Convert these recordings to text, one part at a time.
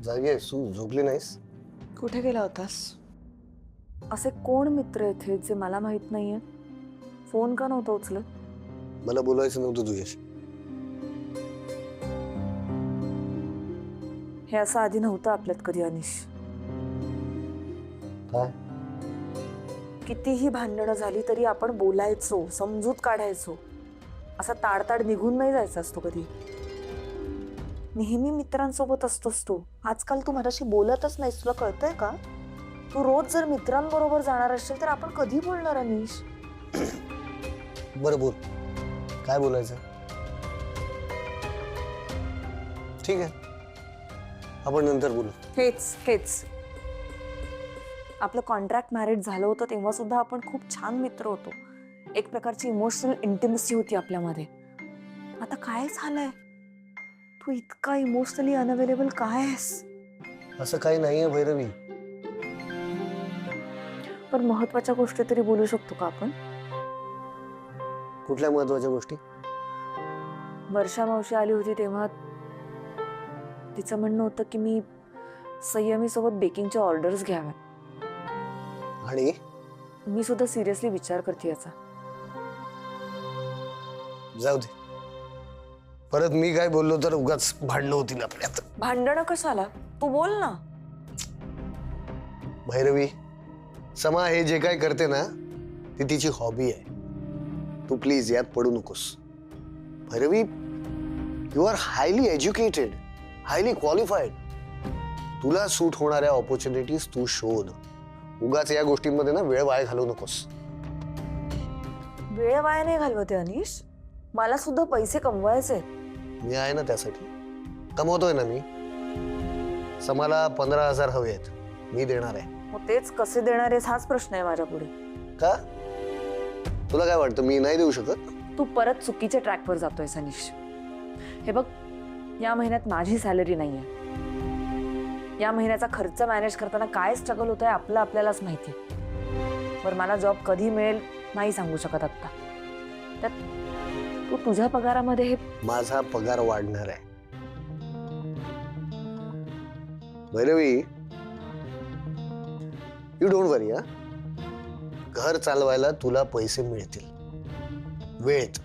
जागी आहेस तू? झोपली नाहीस? कुठे गेला होतास? असे कोण मित्र आहेत जे मला माहित नाहीये? फोन का नव्हता उचलत? मला बोलायचं नव्हतं तुझ्याशी. हे असं आधी नव्हतं आपल्यात कधी अनिश. काय? कितीही भांडणं झाली तरी आपण बोलायचो, समजूत काढायचो. असा ताडताड निघून नाही जायचा असतो कधी. नेहमी मित्रांसोबत असतोस तू. आजकाल तू माझ्याशी बोलतच नाहीस. तुला कळतंय का? तू रोज जर मित्रांबरोबर जाणार असशील तर आपण कधी बोलणार अनिश? बरं बोल, काय बोलायचं? ठीक आहे, आपण नंतर बोलू. हेच आपलं कॉन्ट्रॅक्ट मॅरेज झालं होतं तेव्हा सुद्धा आपण खूप छान मित्र होतो. एक प्रकारची इमोशनल इंटिमेसी होती आपल्यामध्ये. आता काय झालंय? तू इतका इमोशनली अनअवेलेबल काय आहेस? असं काही नाहीये भैरवी. पण महत्वाच्या गोष्टी तरी बोलू शकतो का आपण? कुठल्या महत्वाच्या गोष्टी? वर्षा मावशी आली होती तेव्हा तिचं म्हणणं होतं की मी संयमी सोबत बेकिंगच्या ऑर्डर्स घ्याव्या. आणि मी सुद्धा सिरियसली विचार करते याचा. जाऊ दे, परत मी काय बोललो तर उगाच भांडणं होतील आपल्यात. भांडणं कशाला? तू बोल ना. भैरवी, समा हे जे काय करते ना ती तिची हॉबी आहे. तू प्लीज यात पडू नकोस. Bhairavi, you are highly educated, highly qualified. तुला सूट होणाऱ्या ऑपॉर्च्युनिटीज तू शोध. उगाच या गोष्टींमध्ये ना वेळ वाया घालवू नकोस. वेळ वाया नाही घालवते अनिश. मला सुद्धा पैसे कमवायचे. मी आहे ना त्यासाठी. कमवतोय ना मी. समाला 15,000 हवे आहेत, मी देणार आहे. मग तेच कसे देणार आहेस हाच प्रश्न आहे माझ्या पुढे. का? तुला काय वाटतं मी नाही देऊ शकत? तू परत चुकीच्या ट्रॅकवर जातोय अनिश. हे बघ, या महिन्यात माझी सॅलरी नाहीये. या महिन्याचा खर्च मॅनेज करताना काय स्ट्रगल होत आहे आपलं आपल्यालाच माहिती. बरं, मला जॉब कधी मिळेल नाही सांगू शकत आता. त्यात तू तुझ्या पगारामध्ये हे. माझा पगार वाढणार आहे भैरवी. यू डोंट वरी. घर चालवायला तुला पैसे मिळतील वेळेत.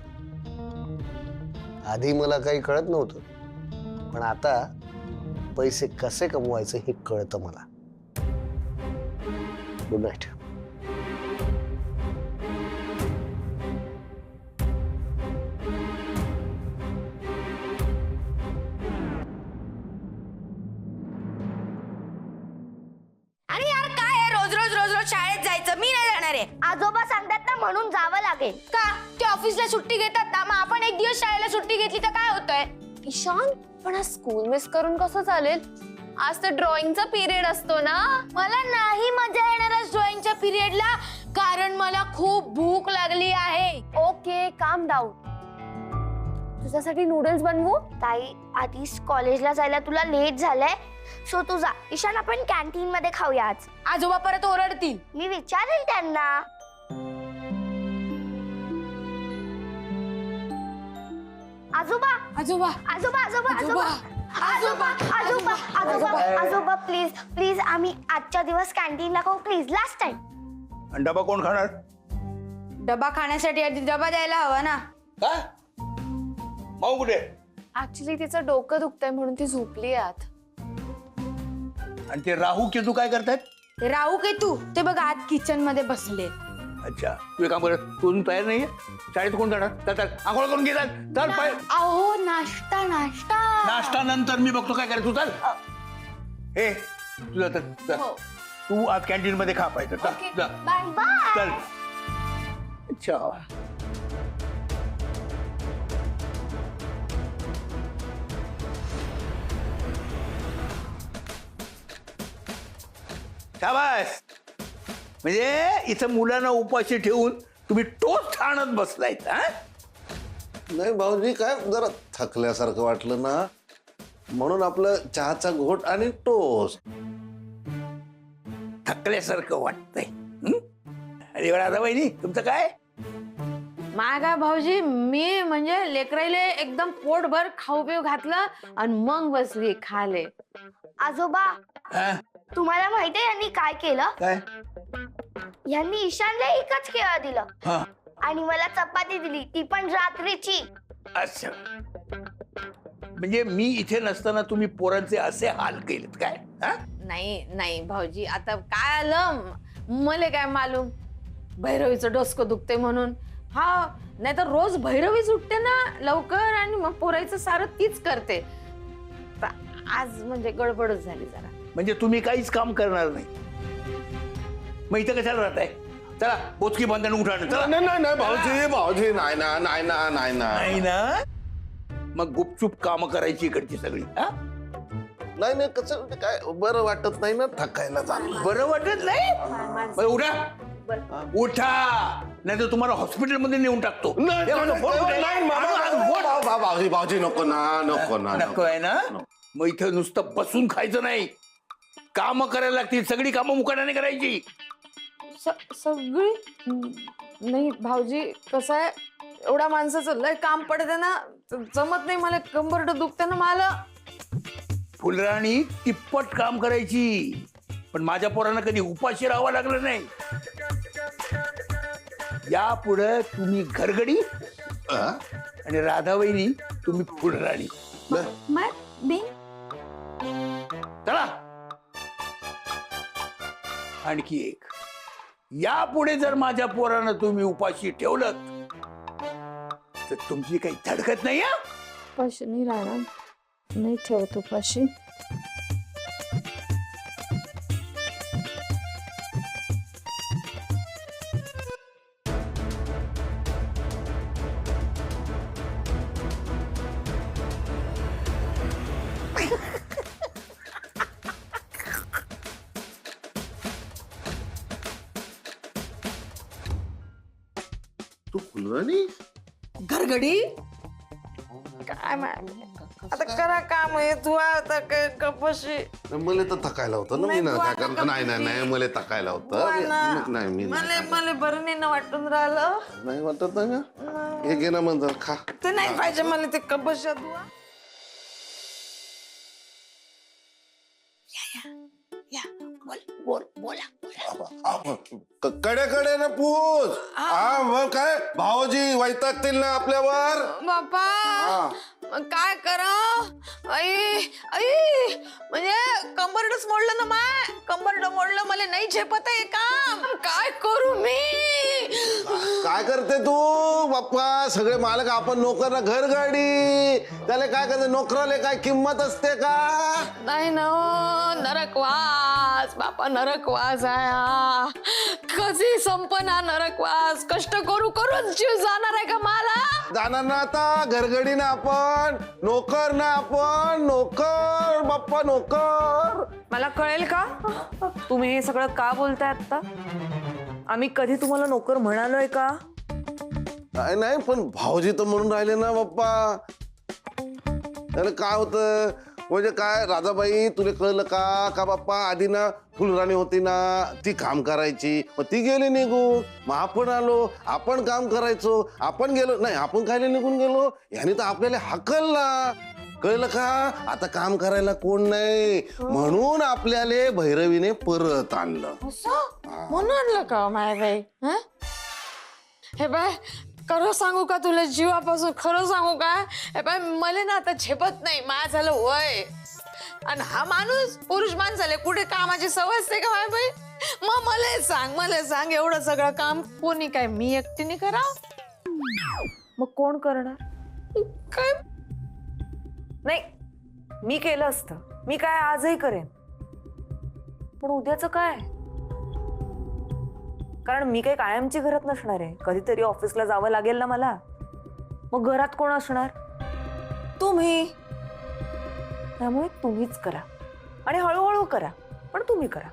आधी मला काही कळत नव्हतं, पण आता पैसे कसे कमवायचे हे कळतं मला. Good night. अरे यार, काय आहे रोज रोज शाळेत जायचं? मी नाही जाणार आहे. आजोबा सांगतात ना म्हणून जावं लागेल. का? ते ऑफिसला सुट्टी घेतात ना, मग आपण एक दिवस शाळेला सुट्टी घेतली तर काय होतंय? ईशान, पण आज स्कूल मिस करून कसं चालेल? आज तर ड्रॉइंगचा पिरियड असतो ना. मला नाही मजा येणार आज ड्रॉइंगच्या पिरियडला, कारण मला खूप भूक लागली आहे. ओके, काम डाऊन. तुझ्यासाठी नूडल्स बनवू? ताई, आधी कॉलेजला जायला तुला लेट झालंय, सो तू जा. ईशान, आपण कॅन्टीन मध्ये खाऊया आज. आजोबा परत ओरडतील. मी विचारेल त्यांना. आजोबा आजोबा आजोबा आजोबा आजोबा आजोबा आजोबा आजोबा आजोबा प्लीज प्लीज, आम्ही आजच्या दिवस कॅन्टीनला खाऊ प्लीज, लास्ट टाइम. आणि डबा कोण खाणार? डबा खाण्यासाठी आधी डबा द्यायला हवा ना. काय? माऊ कुठे? ऍक्च्युली तिचं डोकं दुखतंय म्हणून ती झोपली आत. आणि ते राहू केतू काय करतायत? ते राहू के तू ते बघ आत किचन मध्ये बसले. अच्छा, तू एक काम कर, तू अजून तयार नाहीये? शाळेत कोण जाणार? चल चल, आंघोळ करून घे. चल पाय. अहो, नाश्ता नाश्ता नाश्ता नंतर, मी बघतो काय करायचं. तू चल. हे तुझा तर चल. तू आज कॅन्टीन मध्ये खा पाहिजे. चल जा. Bye bye. चल. अच्छा, शाबास. म्हणजे इथं मुलांना उपाशी ठेवून तुम्ही टोस्ट आणत बसलायत. हा, नाही भाऊजी, काय जरा थकल्यासारखं वाटलं ना, म्हणून आपलं चहाचा घोट आणि टोस्ट. थकल्यासारखं वाटतंय. अरे राधा बहिणी, तुमचं काय? माय काय भाऊजी, मी म्हणजे लेकराईले एकदम पोटभर खाऊ पिऊ घातलं आणि मग बसली खाले. आजोबा हा? तुम्हाला माहितीये यांनी काय केलं? काय? यांनी ईशानला एकच केळं दिलं हा. आणि मला चपाती दिली, ती पण रात्रीची. अच्छा, म्हणजे मी इथे नसताना तुम्ही पोरांचे असे हाल केलेत काय? हा? नाही नाही भाऊजी, आता काय आलं मला काय मालूम, भैरवीचं डोसकं दुखते म्हणून. हा, नाही तर रोज भैरवीच उठते ना लवकर आणि मग पोरायचं सारं तीच करते. आज म्हणजे गडबडच झाली जरा. म्हणजे तुम्ही काहीच काम करणार नाही, मग इथं कशाला राहताय? चला बोचकी बांधून उठा ना, चला. नाही नाही नाही भाऊजी भाऊजी नाही ना नाही ना नाही ना नाही ना, मग गुपचूप काम करायची इकडची सगळी. हा? नाही नाही कसं काय बरं वाटत नाही ना थकायला जाणं. बरं वाटत नाही? बरं, उठा उठा, नाही तर तुम्हाला हॉस्पिटलमध्ये नेऊन टाकतो. नाही, हे माझा फोन कुठे आहे? नाही, आणू, भाऊजी भाऊजी नको ना नको ना नको आहे ना. मग इथं नुसतं बसून खायचं नाही, काम करायला लागतील, सगळी कामं मुकाट्याने करायची. सगळी नाही भाऊजी, कसं आहे एवढ्या माणसाचं लय काम पडते ना, जमत नाही मला, कंबरट दुखते ना मला. फुलराणी तिप्पट काम करायची, पण माझ्या पोरांना कधी उपाशी राहावं लागलं नाही. यापुढे तुम्ही घरगडी आणि राधाबाईनी तुम्ही फुलराणी. चला. आणखी एक, यापुढे जर माझ्या पोरांना तुम्ही उपाशी ठेवलं तर तुमची काही धडकत नाही. हा, उपाशी नाही राहणार, नाही ठेवत उपाशी. तू फुलवानी घरगडी काय आता करा काम आहे तू, आता कपाशी. मला तर थकायला होतं ना मी ना काय करतो. नाही नाही नाही मला थकायला होतं. नाही मी मला बरं नाही ना वाटून राहिलं. नाही वाटत ना का हे घे ना मग जर खा. ते नाही पाहिजे मला ते कपाशा धुवा. कडे कडे ना पूज. हा मग काय भाऊजी वैतागतील ना आपल्यावर. बापा काय करा, आई आई म्हणजे कंबरडच मोडलं ना, माय कंबरड मोडलं, मला नाही झेपत आहे काम, काय करू मी? काय करते तू बाप्पा? सगळे मालक आपण नोकर ना, घर गाडी त्याला काय करते? नोकराला काय किंमत असते का? नाही ना, नरकवास बापा, नरकवास आहे. कधी संपना नरकवास, कष्ट करू करून जीव जाणार आहे का मला? जाणार ना आता, घरगडी ना आपण, नोकर ना आपण, नोकर बाप्पा नोकर. मला कळेल का तुम्ही हे सगळं का बोलताय आता? आम्ही कधी तुम्हाला नोकर म्हणालोय का? नाही नाही, पण भाऊजी तर म्हणून राहिले ना बाप्पा. त्याला काय होतं म्हणजे काय, राधाबाई तुला कळलं का बाप्पा? आधी ना फुलराणी होती ना, ती काम करायची, मग ती गेली निघून, मग आपण आलो, आपण काम करायचो, आपण गेलो नाही, आपण खायला निघून गेलो, याने तर आपल्याला हाकलला. कळलं का? आता काम करायला कोण नाही, म्हणून आपल्याला भैरवीने परत आणलं. म्हणून आणलं का माय बाई? हे बाय, खरं सांगू का तुला, जीवापासून खरं सांगू का? हे बाय, मला ना आता झेपत नाही, माझं झालं वय, आणि हा माणूस पुरुष माणसाला कुठे कामाची सवय असते का माय बाई? मग मला सांग एवढं सगळं काम कोणी काय मी एकटीने करा? मग कोण करणार? काय नाही, मी केलं असतं, मी काय आजही करेन, पण उद्याचं काय? कारण मी काही कायमची घरात नसणार आहे, कधीतरी ऑफिसला जावं लागेल ना मला. मग घरात कोण असणार? तुम्ही. त्यामुळे तुम्हीच करा आणि हळूहळू करा, पण तुम्ही करा.